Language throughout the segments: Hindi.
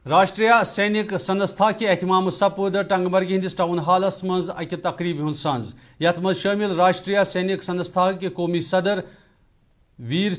राष्ट्रीय सैनिक संस्था के एहतमाम सपुद टंगमर्ग हिंदिस टाउन हालस मज अकि तकरीब हुंद संज यथ मज शामिल राष्ट्रीय सैनिक संस्था के कौमी सदर वीर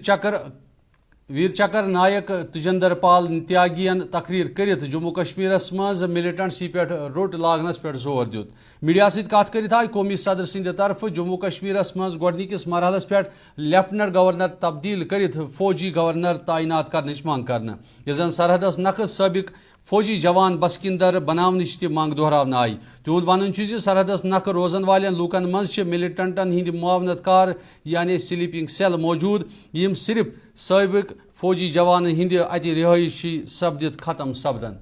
चक्र नायक तुजिंदर पाल त्यागियन तकरीर करित जम्मू कश्मीरस मज मिलिटेंसी पे रोट लागनस पे जोर दित मीडिया सत कत करित आय कौमी सदर सिंद तरफ जम्मू कश्मीरस मज गोडनिकिस मरहलस पे लेफ्टिनेंट गवर्नर तब्दील करित फौजी गवर्नर तैनात करने मांग कर जन सरहदस नख सबक फौजी जवान बसकिंदर बनावनच ति मांग दोहरावन आई तिहुंद वन सरहदस नख रोजन वाले लूकन मज मिलिटेंटन हिंद मुआवनतकार यानी स्लीपिंग सेल मौजूद यम सिर्फ सबक फौजी जवान हिंद अति रिहायशी सपदित खत्म सपदन।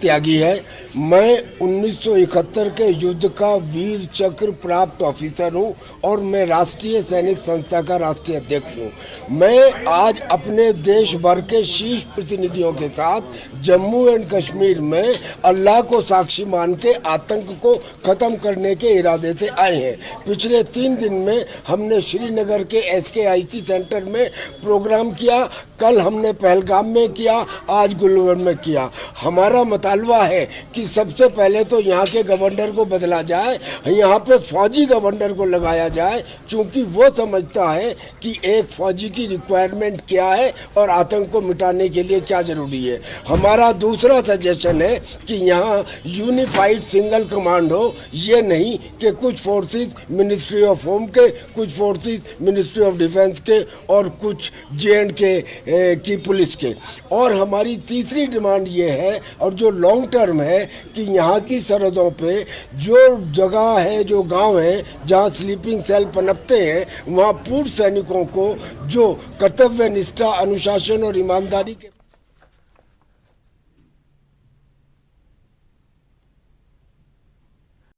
त्यागी है। मैं 1971 के युद्ध का वीर चक्र प्राप्त ऑफिसर हूं और मैं राष्ट्रीय सैनिक संस्था का राष्ट्रीय अध्यक्ष हूं। मैं आज अपने देश भर के शीर्ष प्रतिनिधियों के साथ जम्मू एंड कश्मीर में अल्लाह को साक्षी मान के आतंक को खत्म करने के इरादे से आए हैं। पिछले 3 दिन में हमने श्रीनगर के SKIC सेंटर में प्रोग्राम किया, कल हमने पहलगाम में किया, आज गुलबर्ग में किया। हमारा मुतालबा है कि सबसे पहले तो यहाँ के गवर्नर को बदला जाए, यहाँ पे फौजी गवर्नर को लगाया जाए, क्योंकि वो समझता है कि एक फौजी की रिक्वायरमेंट क्या है और आतंक को मिटाने के लिए क्या जरूरी है। हमारा दूसरा सजेशन है कि यहाँ यूनिफाइड सिंगल कमांड हो, ये नहीं कि कुछ फोर्सेस मिनिस्ट्री ऑफ होम के, कुछ फोर्सेस मिनिस्ट्री ऑफ डिफेंस के और कुछ JNK की पुलिस के। और हमारी तीसरी डिमांड ये है और जो लॉन्ग टर्म है कि यहाँ की सरहदों पे जो जगह है, जो गांव है जहाँ स्लीपिंग सेल पनपते हैं, वहाँ पूर्व सैनिकों को जो कर्तव्य निष्ठा, अनुशासन और ईमानदारी के